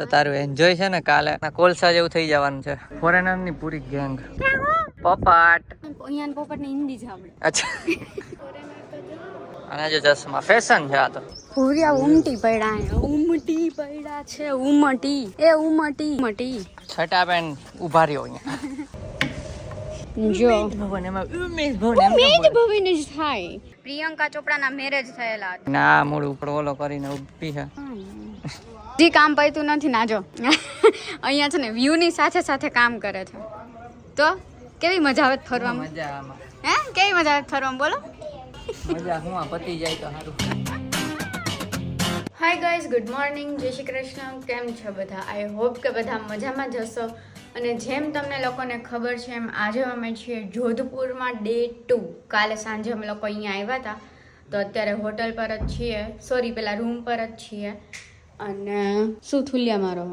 તો તારું એન્જોય છે ને કાલે કોલસા જેવું થઈ જવાનું છે. ફોરેનર ની પૂરી ગેંગ. પોપટ અહીંયા પોપટ ની હિન્દી જ આવડે. અચ્છા. અને જો ચશ્મા ફેશન છે આ તો. પૂરિયા ઉમટી પડ્યા. ઉમટી પડ્યા છે. ઉમટી એ ઉમટી ઉમટી. છટા પેન ઉભા રહ્યો અહીંયા. જો ભવન એમાં ઉમેશ ઉમેશ ભવન જ થાય. પ્રિયંકા ચોપડાના મેરેજ થયેલા હતા. ના મૂળ ઉપર ઓલો કરીને ઊભી છે. જે કામ પૈતું નથી ના જો. અહીંયા છે ને વ્યૂ ની સાથે સાથે કામ કરે છે. તો કેવી મજા આવે ફરવામાં? મજા આમાં. હે કેવી મજા આવે ફરવામાં બોલો? મજા હું આ પતી જાય તો સારું. હાય ગાઈઝ, ગુડ મોર્નિંગ, જય શ્રી કૃષ્ણ. કેમ છો બધા? આઈ હોપ કે બધા મજામાં જ હશો. અને જેમ તમને લોકોને ખબર છે એમ આજે અમે છીએ જોધપુરમાં ડે 2. કાલે સાંજે અમે લોકો અહીંયા આવ્યા હતા તો અત્યારે હોટલ પર જ છીએ, સોરી પેલા રૂમ પર જ છીએ. અને શું થુલિયા મારો?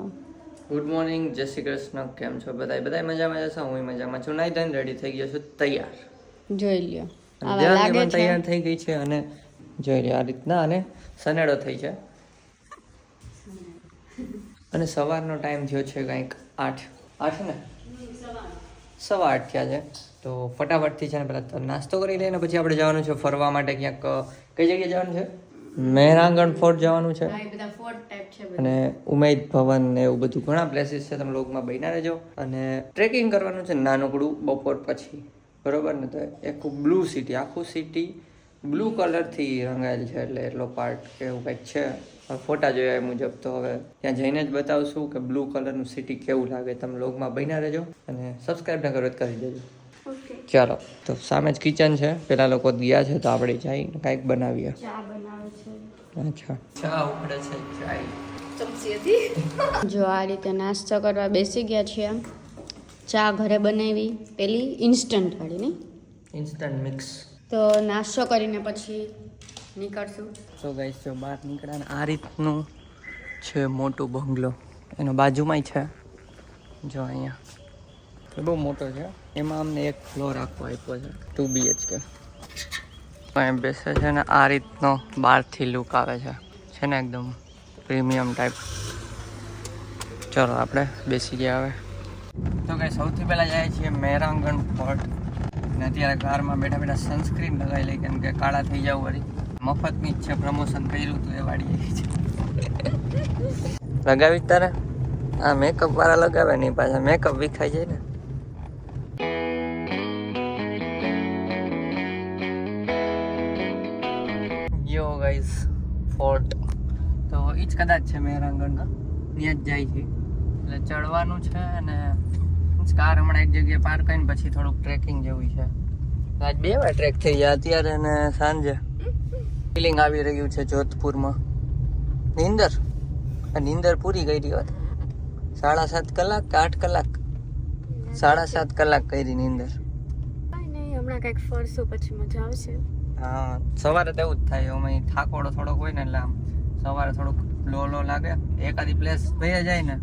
ગુડ મોર્નિંગ, જય શ્રી કૃષ્ણ. કેમ છો બધા? બધા મજામાં જશો? હું મજામાં છું. નાઈ ધોઈને રેડી થઈ ગયો છું, તૈયાર. જોઈ લ્યો, આવા લાગે છે. તૈયાર થઈ ગઈ છે અને જોઈ લ્યો આ રીતના અને સનેડો થઈ છે. અને સવારનો ટાઈમ થયો છે કંઈક 8 ને 8:15 થયા છે. તો ફટાફટથી છે ને પહેલાં તો નાસ્તો કરી લઈને પછી આપણે જવાનું છે ફરવા માટે ક્યાંક. કઈ જગ્યાએ જવાનું છે? મહેરાંગણ ફોર્ટ જવાનું છે અને ઉમેદ ભવન ને એવું બધું ઘણા પ્લેસીસ છે. તમે લોગમાં બન્યા રહેજો. અને ટ્રેકિંગ કરવાનું છે નાનકડું બપોર પછી, બરોબર ને? તો એક બ્લુ સિટી, આખું સિટી બ્લુ કલરથી રંગાયેલ છે, એટલે એટલો પાર્ટ કે એવું કંઈક છે. ફોટા જોયા એ મુજબ તો હવે ત્યાં જઈને જ બતાવશું કે બ્લુ કલરનું સિટી કેવું લાગે. તમે લોગમાં બન્યા રહેજો અને સબસ્ક્રાઈબ ના કરો તો કરી દેજો. ચાલો, તો સામે જ કિચન છે. પેલા લોકો ગયા છે તો આપણે જઈને કાંઈક બનાવીએ. ચા બનાવે છે. અચ્છા, ચા ઉકળે છે. ચાય જો આ રીતે નાસ્તો કરવા બેસી ગયા છીએ. ચા ઘરે બનાવી, પેલી ઇન્સ્ટન્ટ વાળી નહીં, ઇન્સ્ટન્ટ મિક્સ. તો નાસ્તો કરીને પછી નીકળશું. તો ગાઈસ જો બહાર નીકળ્યા ને આ રીતનું છે મોટું બંગલો. એનો બાજુમાંય છે જો અહીંયા. તો બહુ મોટો છે. એમાં અમને એક ફ્લોર આખો આપ્યો છે, 2 BHK. અહીં બેસે છે ને આ રીતનો બહારથી લુક આવે છે ને એકદમ પ્રીમિયમ ટાઈપ. ચલો આપણે બેસી ગયા હવે. તો કંઈ સૌથી પહેલાં જાય છીએ મહેરાંગણ ફોર્ટ. ને અત્યારે કારમાં બેઠા બેઠા સનસ્ક્રીન લગાવી લઈ, કેમ કે કાળા થઈ જાવ વળી. મફતની જ છે, પ્રમોશન કર્યું હતું એ વાળી છે. લગાવી તારે આ મેકઅપ વાળા લગાવે નહીં, પાછા મેકઅપ વિખાઈ જાય ને. યો ગાઈસ ફોર્ટ તો એ જ કદાચ છે મહેરાંગણનો, ત્યાં જ જાય છે. એટલે ચડવાનું છે અને કાર હમણાં એક જગ્યાએ પાર્ક કરીને પછી થોડુંક ટ્રેકિંગ જેવું છે. આજ 2 વાર ટ્રેક થઈ ગયા, અત્યારે અને સાંજે. ફિલિંગ આવી રહ્યું છે જોધપુરમાં. નીંદર પૂરી કરી હોત. 7.5 કલાક કે 8 કલાક? 7.5 કલાક કરી નીંદર. હમણાં કંઈક ફરશું પછી મજા આવશે. હા, સવારે તો એવું જ થાય. અમે થાકોડો થોડોક હોય ને એટલે આમ સવારે થોડુંક લો લાગે. એકાદી પ્લેસ ભઈ જાય ને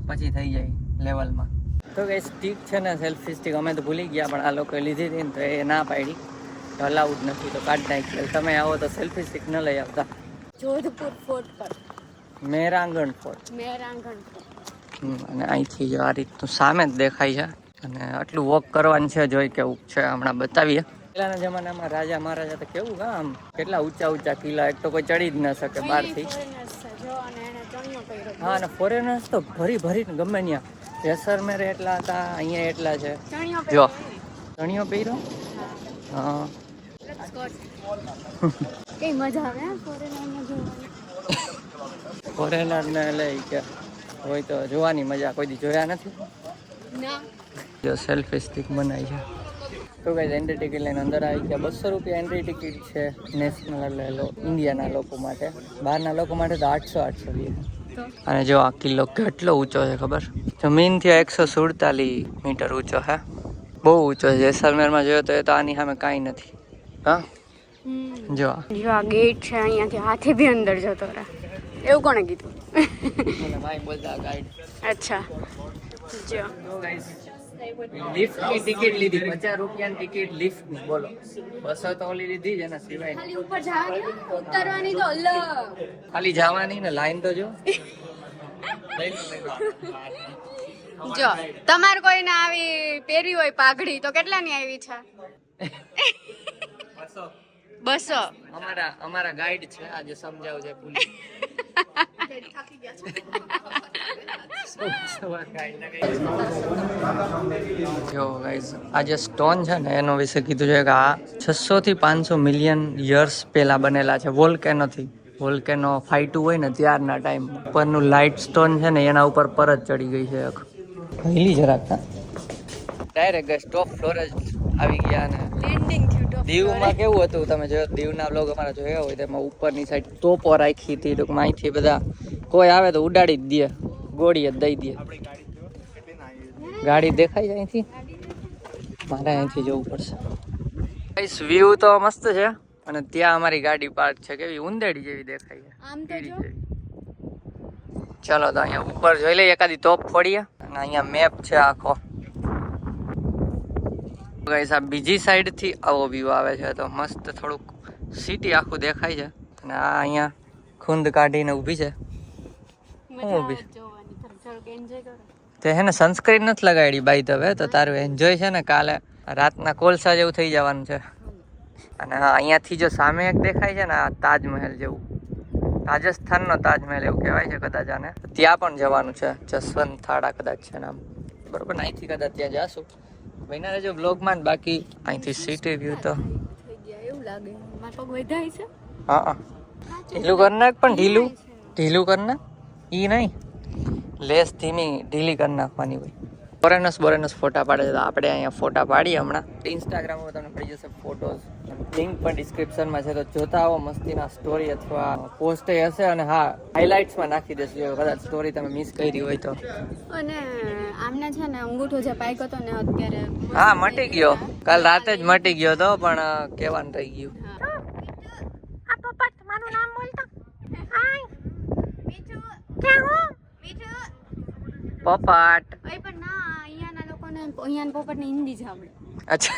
પછી થઈ જાય લેવલમાં. તો કઈ સ્ટીક છે ને, સેલ્ફી સ્ટીક અમે તો ભૂલી ગયા, પણ આ લોકોએ લીધી હતી ને તો એ ના પાડી, અલાઉડ નથી તો કાઢ નાખી. તમે આવો તો સેલ્ફી સ્ટીક ન લઈ આવતા. જોધપુર ફોર્ટ પર મહેરાંગણ ફોર્ટ. અને અહીંથી જો આ રીતનું સામે જ દેખાય છે. અને આટલું વોક કરવાનું છે, જોઈ કેવું છે હમણાં બતાવીએ. પહેલાના જમાનામાં રાજા મહારાજા તો કેવું આમ કેટલા ઊંચા કિલ્લા, એક તો કોઈ ચડી જ ન શકે બહારથી. હા, અને ફોરેનર્સ તો ભરીને ગમે ત્યાં. જેસલમેર એટલા હતા, અહીંયા એટલા છે. જો ચણિયો પહેર્યો. હા, કઈ મજા આવે ફોરેનર ને લઈ કે હોય તો જોવાની મજા. કોઈ દી જોયા નથી. જો સેલ્ફી સ્ટિક બનાવી છે. તો કઈ એન્ટ્રી ટિકિટ લઈને અંદર આવી ગયા. 200 રૂપિયા એન્ટ્રી ટિકિટ છે નેશનલ, એટલે ઇન્ડિયાના લોકો માટે. બહારના લોકો માટે તો 800 અને જો આ કિલ્લો કેટલો ઊંચો છે ખબર? જમીનથી 147 મીટર ઊંચો છે. બહુ ઊંચો છે. જેસલમેરમાં જોયો તો એ તો આની સામે કાંઈ નથી. હા, જો આ ગેટ છે, અહીંયાથી હાથી બી અંદર જતો રહે. એવું કોણે કીધું? ભાઈ બોલતા ગાઈડ. અચ્છા, જો લિફ્ટની ટિકિટ લીધી, 50 રૂપિયાની ટિકિટ લિફ્ટની. બોલો, 200 તો ઓલી લીધી છે એના સિવાય. ઉપર જવાની, ઉતરવાની તો અલગ. ખાલી જવાની ને લાઈન તો જો. જો તમારે કોઈને આવી પહેરી હોય પાઘડી તો કેટલાની આવી છે? 200. અમારા ગાઈડ છે આજે સમજાવું છે જો ગાઈસ આ જે સ્ટોન છે ને એનો વિશે કીધું છે કે આ 600 થી 500 મિલિયન યર્સ પહેલા બનેલા છે વોલ્કેનોથી. વોલ્કેનો ફાઈટું હોય ને ત્યારના ટાઈમ ઉપરનું લાઇટ સ્ટોન છે ને એના ઉપર પરત ચડી ગઈ છે. હિલી જરાક ડાયરેક્ટ ટોપ ફ્લોર જ આવી ગયા ને લેન્ડિંગ થયું ટોપ. દીવમાં કેવું હતું તમે જો દીવના બ્લોગ અમારા જોયા હોય તેમાં ઉપરની સાઈડ તોપો રાખી હતી ટૂંકમાં અહીંથી બધા કોઈ આવે તો ઉડાડી જ દે, ગોળી જ દઈ દે. ગાડી દેખાય છે અહીંથી? મારે અહીંથી જવું પડશે. વ્યૂ તો મસ્ત છે અને ત્યાં અમારી ગાડી પાર્ક છે, કેવી ઉંદેડી જેવી દેખાય છે. આમ તો જો ચલો તો અહીંયા ઉપર જોઈ લઈએ એકાદી તોપ ફોડીએ અને અહીંયા મેપ છે આખો. ગાઈસ આ બીજી સાઈડ થી આવો વ્યૂ આવે છે તો મસ્ત થોડુંક સિટી આખું દેખાય છે અને આ અહીંયા ખૂંદ કાઢીને ઊભી છે. હું ઊભી તે હે ને સનસ્ક્રીન નથી લગાડી બાય ધ વે, તો તારું એન્જોય છે ને કાલે રાતના કોલસા જેવું થઈ જવાનું છે. અને અહીંયાથી જો સામે એક દેખાય છે ને આ તાજમહેલ જેવું, રાજસ્થાનનો તાજમહેલ એવું કહેવાય છે કદાચ આને, ત્યાં પણ જવાનું છે. જસવંત થાળા કદાચ છે નામ, બરોબર ને? અહીંથી કદાચ ત્યાં જાશું. બન્યા રહેજો બ્લોગમાં. બાકી અહીંથી સિટી વ્યૂ તો એવું લાગે મારા પગ વધાય છે. હા ઢીલું કર નાખ, પણ ઢીલું કર નાખ. ઈ નહીં, લેસ ધીમી ઢીલી કરી નાખવાની હોય. બોરેનસ ફોટા પાડે છે તો આપણે અહીંયા ફોટા પાડીએ હમણાં. ઇન્સ્ટાગ્રામમાં તમને પડી જશે ફોટોઝ, લિંક પણ ડિસ્ક્રિપ્શનમાં છે તો જોતા આવો. મસ્તીના સ્ટોરી અથવા પોસ્ટ હશે અને હા હાઇલાઇટ્સમાં નાખી દેશું જો કદાચ સ્ટોરી તમે મિસ કરી હોય તો. અને આમને છે ને અંગૂઠો જે પાક્યો હતો ને અત્યારે હા મટી ગયો, કાલ રાતે જ મટી ગયો તો પણ કહેવાનું રહી ગયું. આ પોપટ મારું નામ બોલતો. હાય મીઠું ક્યાં હો મીઠું પોપટ. ઓય પણ ના અહીંયાના લોકોને અહીંયાના પોપટને હિન્દી જ આવડે. अच्छा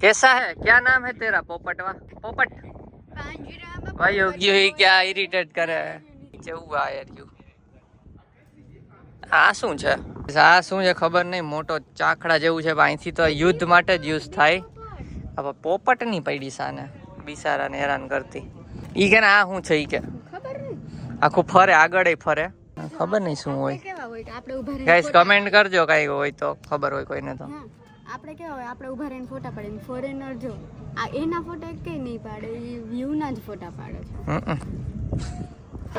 कैसा है, क्या नाम है तेरा? पोपटवा पोपट પાંજરામાં भाई योगी हुई क्या इरिटेट करे नीचे हुआ यार यू. આ શું છે ખબર નહીં, મોટો ચાખડા જેવું છે. અહીંથી તો યુદ્ધ માટે જ યુઝ થાય. હવે પોપટ નહીં પડી સાને બિચારાને હેરાન કરતી. ઈ કે આ શું છે? ઈ કે ખબર નહીં આખું ફરે, આગળ ફરે, ખબર નહીં શું હોય. કેવા હોય આપણે ઊભા રહીને ગાઈસ કમેન્ટ કરજો કઈ હોય તો, ખબર હોય કોઈને તો. હા આપણે કેવા હોય આપણે ઊભા રહીને ફોટા પાડીને ફોરેનર જો આ એના ફોટા કઈ નહીં પાડે, એ વ્યૂ ના જ ફોટા પાડે છે.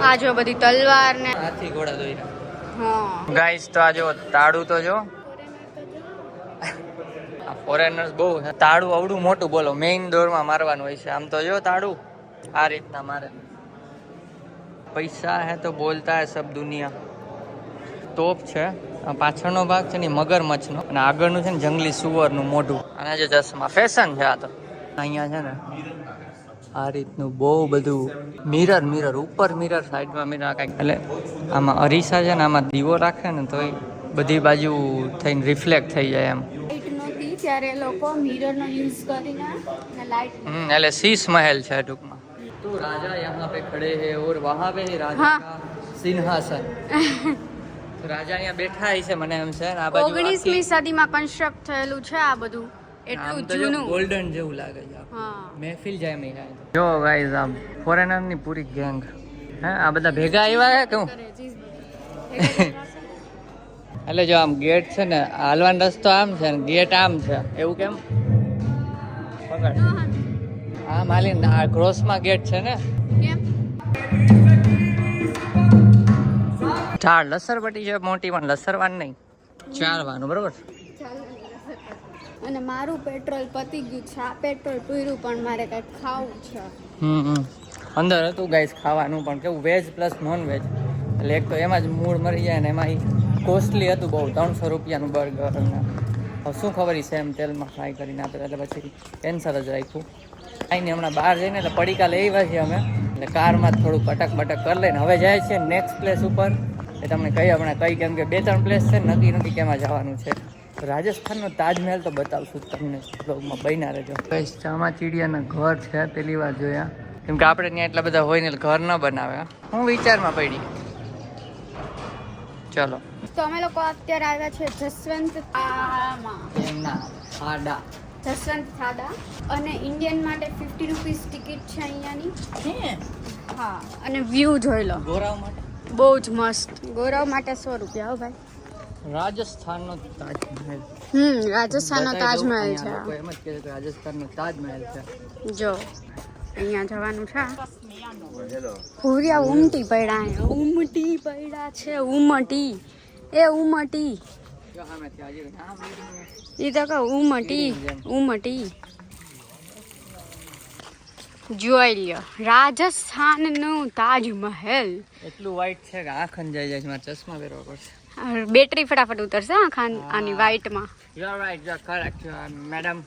આ જો બધી તલવાર ને હાથી ઘોડા દોઈ. હા ગાઈસ તો આ જો તાળું તો જો, આ ફોરેનર્સ બહુ છે. તાળું અવડું મોટું, બોલો મેઇન દોરમાં મારવાનું હોય છે. આમ તો જો તાળું આ રીતના મારે. પૈસા હે તો બોલતા હે સબ દુનિયા. તોપ છે. આ પાછળનો ભાગ છે ને મગરમચ્છનો અને આગળનું છે ને જંગલી સુવરનું મોઢું. અને જે ચશ્મા ફેશન છે આ તો. અહીંયા છે ને આ રીતનું બહુ બધું મિરર ઉપર મિરર, સાઈડમાં મિરર કાંઈક. એટલે આમાં અરીસા છે ને આમાં દીવો રાખે ને તો બધી બાજુ થઈને રિફ્લેક્ટ થઈ જાય એમ. લાઇટ નહોતી ત્યારે એ લોકો મિરરનો યુઝ કરીને લાઇટ એટલે શીશ મહેલ છે ટૂંકમાં. તો રાજા યહાં પે ખડે હે ઓર વહાં પે રાજા કા સિંહાસન. તો રાજા અહીંયા બેઠા છે મને એમ છે. આ બાજુ 19મી સદીમાં કન્સ્ટ્રક્ટ થયેલું છે આ બધું, એટલું જૂનું ગોલ્ડન જેવું લાગે છે. હા મહેફિલ જાય મેં જો ગાઈઝ આમ ફોરેનર ની પૂરી ગેંગ હે આ બધા ભેગા આવ્યા હે કેવું. એટલે જો આમ ગેટ છે ને હાલવાનો રસ્તો આમ છે ને ગેટ આમ છે એવું કેમ પકડ આમ હાલીને આ ક્રોસમાં ગેટ છે ને. કેમ ઢાળ લસરપટ્ટી છે મોટી, પણ લસરવાનું નહીં, ચાલવાનું બરોબર. અને મારું પેટ્રોલ પતી ગયું છે, આ પેટ્રોલ પૂર્યું પણ મારે કંઈક ખાવું છે. અંદર હતું ગાઈસ ખાવાનું પણ કેવું વેજ પ્લસ નોન વેજ. એટલે એક તો એમાં જ મૂળ મરી જાય ને એમાં કોસ્ટલી હતું બહુ, 300 રૂપિયાનું બર્ગર. અને હવે શું ખબર છે એમ તેલમાં ફ્રાય કરીને આપે એટલે પછી કેન્સર જ રાખ્યું. આઈને હમણાં બહાર જઈને એટલે પડીકા લઈ આવ્યા છીએ અમે, એટલે કારમાં જ થોડુંક અટક બટક કરી લઈને હવે જાય છે નેક્સ્ટ પ્લેસ ઉપર. એ તમને કહી હમણાં કઈ, કેમ કે 2-3 પ્લેસ છે નક્કી નથી કેમાં જવાનું છે. રાજસ્થાનનો તાજમહેલ તો બતાવશું તમને બ્લોગમાં, બન્યા રહેજો. ચામાચીડિયાના ઘર છે, પહેલી વાર જોયા. કેમ કે આપણે ત્યાં એટલા બધા હોય ને ઘર ન બનાવે. હું વિચારમાં પડી ચલો તો અમે લોકો અત્યારે આવ્યા છે જસવંત એમના આડા જસવંત થાડા અને ઇન્ડિયન માટે 50 રૂપીસ ટિકિટ છે અહીંયાની. હા, અને વ્યૂ જોઈ લો, ગોરાવ માટે બહુ જ મસ્ત. ગોરાવ માટે 100 રૂપિયા. હો ભાઈ, રાજસ્થાનનો તાજમહેલ. રાજસ્થાનનો તાજમહેલ છે. લોકો એમ જ કહે છે કે રાજસ્થાનનો તાજમહેલ છે. જો અહીંયા જવાનું છે. ભૂરિયા ઉમટી પડ્યા, ઉમટી પડ્યા છે. ઉમટી એ ઉમટી જો સામેથી આજે નામ એ તો કહું ઉમટી ઉમટી. જોઈ લ્યો રાજસ્થાનનું તાજમહેલ. એટલું વ્હાઈટ છે કે આંખ અંજાઈ જાય છે. મારે ચશ્મા પહેરવા પડશે. બેટરી ફટાફટ ઉતરશે આની વ્હાઈટમાં. You are right, you are correct, madam.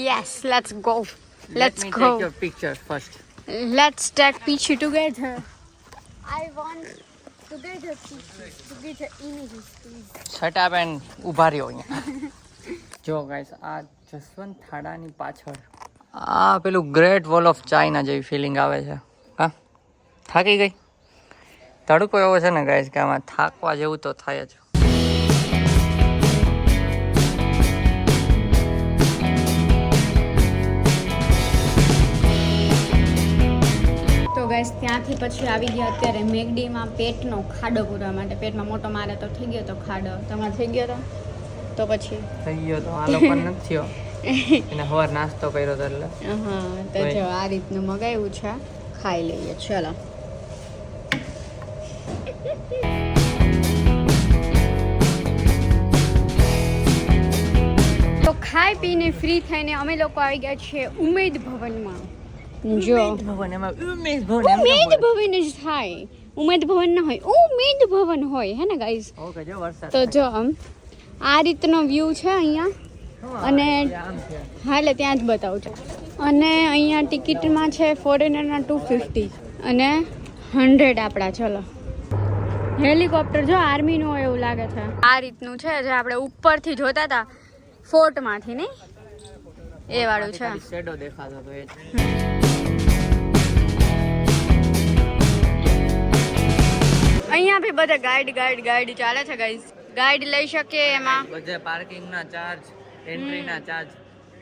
Yes, let's go. Let Let's me go. take your picture first. Let's take picture together. I want together images, please. Shut up and ઊભા રહ્યો અહીંયા. જો guys, આ જસવંત થાડાની પાછળ આ પેલું great wall of China જેવી feeling આવે છે. હા, થાકી ગઈ? તડકો એવો છે ને ગાઈસ કે આમાં થાકવા જેવું તો થાય જ. તો ગાઈસ ત્યાંથી પછી આવી ગયા અત્યારે મેગડીમાં પેટનો ખાડો પૂરવા માટે. પેટમાં મોટો મારે તો થઈ ગયો તો ખાડો. તમારે થઈ ગયો તો પછી થઈ ગયો તો આ લોકો નથી થયો. એને સવાર નાસ્તો કર્યો તો એટલે. હા, તો જો આ રીતનું મગાવ્યું છે, ખાઈ લઈએ. ચલો. તો ખાઈ પીને ફ્રી થઈને અમે લોકો આવી ગયા છીએ ઉમેદ ભવનમાં. જો ભવન એમાં ઉમેશ ભવન એમ ઉમેદ ભવન જ થાય, ઉમેદ ભવન ના હોય, ઉમેદ ભવન હોય, હે ને ગાઈઝ? ઓકે, જો વરસાદ. તો જો આ રીતનો વ્યૂ છે અહીંયા. અને આમ છે. હા, એટલે ત્યાં જ બતાવું છું. અને અહીંયા ટિકિટમાં છે ફોરેનરના 250 અને 100 આપણા. ચલો, હેલિકોપ્ટર જો આર્મીનું હોય એવું લાગે છે. આ રીતનું છે જે આપણે ઉપરથી જોતા હતા ફોર્ટમાંથી, નહીં? એ વાળું છે. શેડો દેખાતો તો એ જ. અહીંયા બી બધા ગાઈડ ચાલે છે ગાઈસ. ગાઈડ લઈ શકીએ એમાં. બધે પાર્કિંગના ચાર્જ, એન્ટ્રીના ચાર્જ,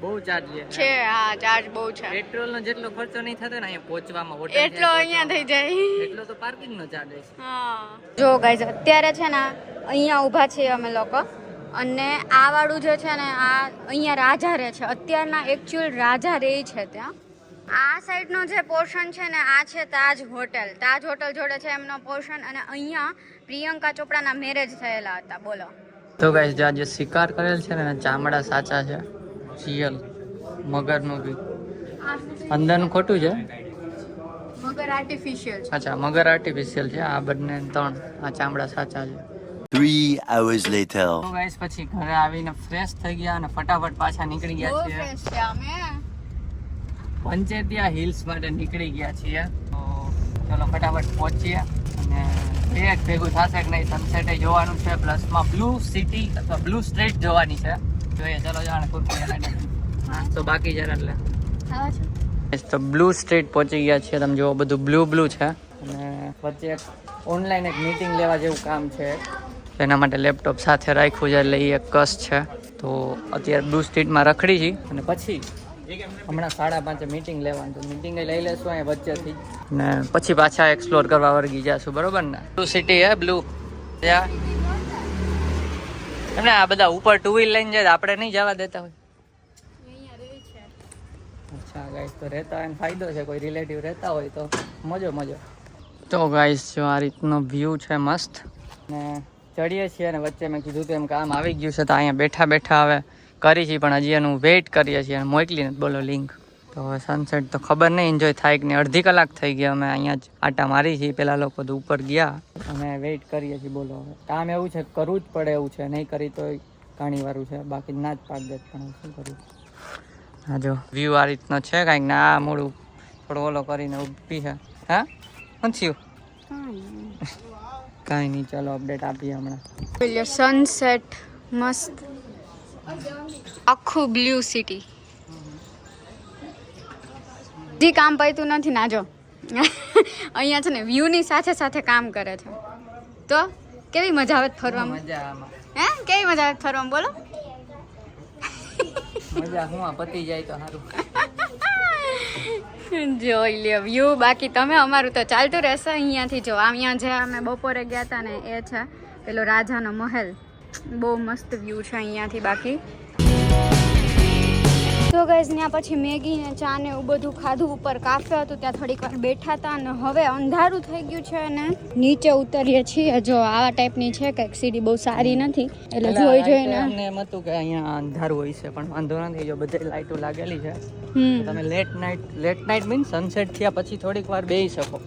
બહુ ચાર્જ છે. હા, ચાર્જ બહુ છે. પેટ્રોલનો જેટલો ખર્ચો નહીં થતો ને અહીંયા પહોંચવામાં, હોટલ એટલો અહીંયા થઈ જાય. એટલો તો પાર્કિંગનો ચાર્જ છે. હા, જો ગાઈસ અત્યારે છે ને અહીંયા ઊભા છીએ અમે લોકો. અને આ વાળું જે છે ને આ અહીંયા રાજા રહે છે. અત્યારના એકચ્યુઅલ રાજા રહે છે ત્યાં. આ સાઈડનો જે પોર્શન છે ને આ છે તાજ હોટલ. તાજ હોટલ જોડે છે એમનો પોર્શન. અને અહીંયા પ્રિયંકા ચોપડાના મેરેજ થયેલા હતા. બોલો. તો ગાઈસ, જ્યાં જે શિકાર કરેલ છે ને એના ચામડા સાચા છે, રિયલ. મગરનું બી અંદરનું ખોટું છે. મગર આર્ટિફિશિયલ છે. અચ્છા, મગર આર્ટિફિશિયલ છે. આ બંને 3 આ ચામડા સાચા છે. 3 hours later. તો ગાઈસ, પછી ઘરે આવીને ફ્રેશ થઈ ગયા અને ફટાફટ પાછા નીકળી ગયા બહુ છીએ. ફ્રેશ છે અમે. પંચેતિયા હિલ્સ માટે નીકળી ગયા છીએ. તો ચલો ફટાફટ પહોંચીએ અને એક ભેગું થશે કે નહીં. સનસેટ જોવાનું છે, પ્લસમાં બ્લુ સિટી અથવા બ્લુ સ્ટ્રીટ જોવાની છે. જોઈએ, ચલો જાણે કુરકુરે તો બાકી જરા એટલે આવો છો? તો બ્લુ સ્ટ્રીટ પહોંચી ગયા છીએ. તમે જુઓ, બધું બ્લુ છે. અને વચ્ચે એક ઓનલાઈન એક મીટિંગ લેવા જેવું કામ છે. એના માટે લેપટોપ સાથે રાખ્યું છે, એટલે એ એક કસ છે. તો અત્યારે બ્લુ સ્ટ્રીટમાં રખડી છીએ અને પછી હમણાં 5:30 મીટિંગ લેવાનું. તો મીટિંગ લઈ લેશું અહીંયા વચ્ચેથી ને પછી પાછા એક્સપ્લોર કરવા વર્ગી જશું. બરોબર ને? બ્લુ સિટી હે, બ્લુ. એમને આ બધા ઉપર 2 વ્હીલ લઈને જાય, આપણે નહીં જવા દેતા હોય. અચ્છા ગાઈસ, તો રહેતા હોય ફાયદો છે. કોઈ રિલેટિવ રહેતા હોય તો મજો. તો ગાઈસ, જો આ રીતનો વ્યૂ છે મસ્ત. ને ચડીએ છીએ અને વચ્ચે મેં કીધું તો એમ કામ આવી ગયું છે. તો અહીંયા બેઠા હવે કરી છીએ, પણ હજી એનું વેઇટ કરીએ છીએ. અને મોકલીને બોલો લિંક. તો હવે સનસેટ તો ખબર નહીં એન્જોય થાય કે નહીં. અડધી કલાક થઈ ગયા અમે અહીંયા જ આટા મારી છીએ. પેલા લોકો તો ઉપર ગયા, અમે વેઇટ કરીએ છીએ. બોલો, હવે કામ એવું છે, કરવું જ પડે એવું છે. નહીં કરી તો ઘણી વારું છે, બાકી ના જ પાડ દે. પણ શું કરવું? હા, જો વ્યૂ આ રીતનો છે કાંઈક ને આ મોડું થોડો ઓલો કરીને ઊભી છે. હા, નથી કાંઈ નહીં. ચલો અપડેટ આપીએ હમણાં. સનસેટ મસ્ત, આખું બ્લુ સિટી. હજી કામ પૈતું નથી ના. જો અહીંયા છે ને વ્યૂની સાથે કામ કરે છે. તો કેવી મજા આવે ફરવામાં? મજા આમાં હે કેવી મજા આવે ફરવામાં બોલો? મજા હું આ પતી જાય તો સારું. જોઈ લ્યો વ્યૂ. બાકી તમે અમારું તો ચાલતું રહેશે અહીંયાથી. જો અહીંયા જે અમે બપોરે ગયા હતા ને એ છે પેલો રાજાનો મહેલ. બહુ મસ્ત વ્યૂ છે અહીંયાથી. બાકી તો ગાઈઝ ત્યાં પછી મેગી ને ચા ને એવું બધું ખાધું. ઉપર કાફે હતું ત્યાં થોડીક વાર બેઠા હતા અને હવે અંધારું થઈ ગયું છે અને નીચે ઉતરીએ છીએ. જો આવા ટાઈપની છે કંઈક સીડી, બહુ સારી નથી એટલે જોઈ જોઈને અમને એમ હતું કે અહીંયા અંધારું હોય છે પણ વાંધો નથી. જો બધી લાઈટો લાગેલી છે. તમે લેટ નાઇટ મીન્સ સનસેટ થયા પછી થોડીક વાર બેસી શકો,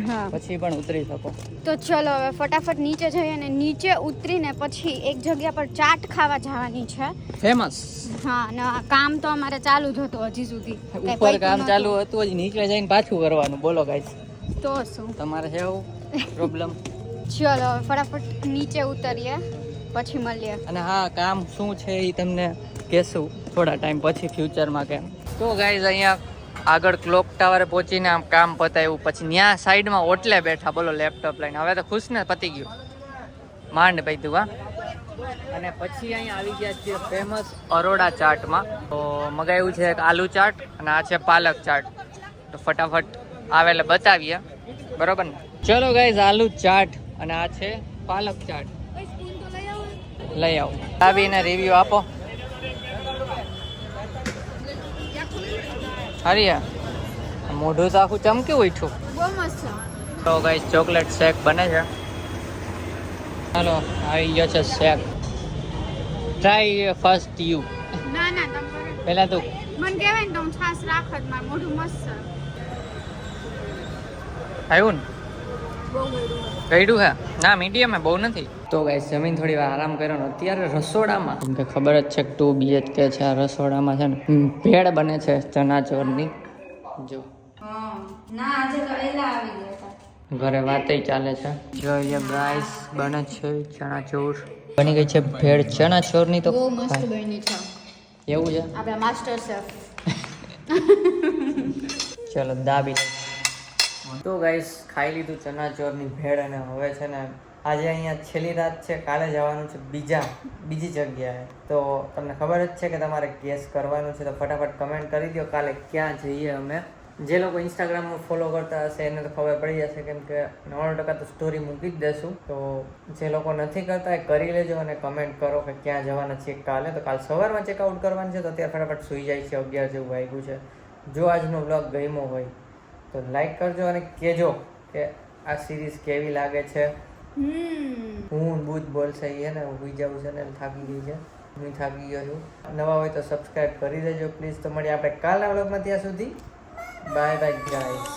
હા પછી પણ ઉતરી શકો. તો ચલો હવે ફટાફટ નીચે જઈએ અને નીચે ઉતરીને પછી એક જગ્યા પર ચાટ ખાવા જવાની છે ફેમસ. હા ને આ કામ તો અમારે ચાલુ જ હતું હજી સુધી. કાંઈ ઉપર પૈતું કામ નહોતું. ચાલુ હતું, હજી નીચે જઈને પાછું કરવાનું. બોલો ગાઈસ, તો શું. તમારે છે એવું પ્રોબ્લેમ? ચલો હવે ફટાફટ નીચે ઉતરીએ પછી મળીએ. અને હા, કામ શું છે એ તમને કહેશું થોડા ટાઈમ પછી ફ્યુચરમાં કેમ. તો ગાઈઝ અહીંયા આગળ ક્લોક ટાવરે પહોંચીને આમ કામ પતાવ્યું પછી ત્યાં સાઈડમાં ઓટલે બેઠા. બોલો લેપટોપ લઈને. હવે તો ખુશ ને, પતી ગયું, માંડ પૈતું. હા, અને પછી અહીંયા આવી ગયા છીએ ફેમસ અરોડા ચાટમાં. તો મગાવ્યું છે એક આલુ ચાટ અને આ છે પાલક ચાટ. તો ફટાફટ આવે એટલે બતાવીએ, બરોબર ને? ચલો ગાઈઝ, આલુ ચાટ અને આ છે પાલક ચાટ. લઈ આવો. આવીને રિવ્યુ આપો. હરિયા મોઢું તો આખું ચમક્યું ઉઠ્યું. બહુ મસ્ત છે. તો ગાઈસ ચોકલેટ શેક બને છે. ચાલો આવી ગયો છે શેક. Try first you. ના ના તમે પહેલા તું. મને કહેવાય ને તો હું છાસ રાખત. મારું મોઢું મસ્ત છે. આવ્યું ને? બહુ ગળ્યું. ગળ્યું હે? ના, મીડિયમ હે, બહુ નથી. તો ગાઈસ જમીન થોડી વાર આરામ કર્યો ને અત્યારે રસોડામાં, કેમ કે ખબર જ છે કે 2 BHK છે આ રસોડામાં છે ને ભેળ બને છે ચણાચોરની. જો ના આજે તો એલા આવી ગયા હતા. ઘરે વાતય ચાલે છે. જોઈએ ગાઈસ, બને છે ચણાચોર. બની ગઈ છે ભેળ ચણાચોરની. તો બહુ મસ્ત બની છે. એવું છે? આપણા માસ્ટર શેફ. ચલો દાબી. તો ગાઈસ ખાઈ લીધું ચણાચોરની ભેળ અને હવે છે ને આજે અહીંયા છેલ્લી રાત છે. કાલે જવાનું છે બીજી જગ્યાએ. તો તમને ખબર જ છે કે તમારે ગેસ કરવાનું છે. તો ફટાફટ કમેન્ટ કરી દો કાલે ક્યાં જઈએ અમે. જે લોકો ઇન્સ્ટાગ્રામમાં ફોલો કરતા હશે એને તો ખબર પડી જશે, કેમ કે 90% તો સ્ટોરી મૂકી જ દેશું. તો જે લોકો નથી કરતા એ કરી લેજો અને કમેન્ટ કરો કે ક્યાં જવાના છે કાલે. તો કાલ સવારમાં ચેકઆઉટ કરવાનું છે. તો અત્યારે ફટાફટ સૂઈ જાય છે. 11 જેવું વાગ્યું છે. જો આજનો વ્લોગ ગમ્યો હોય તો લાઈક કરજો અને કહેજો કે આ સિરીઝ કેવી લાગે છે. હું બુજ બોલશે એ ને હુઈ જવું છે ને થાકી ગઈ છે. હું થાકી ગયો છું. નવા હોય તો સબસ્ક્રાઈબ કરી દેજો પ્લીઝ. તો મળીએ આપણે કાલના વ્લોગમાં. ત્યાં સુધી બાય બાય ગાઈસ.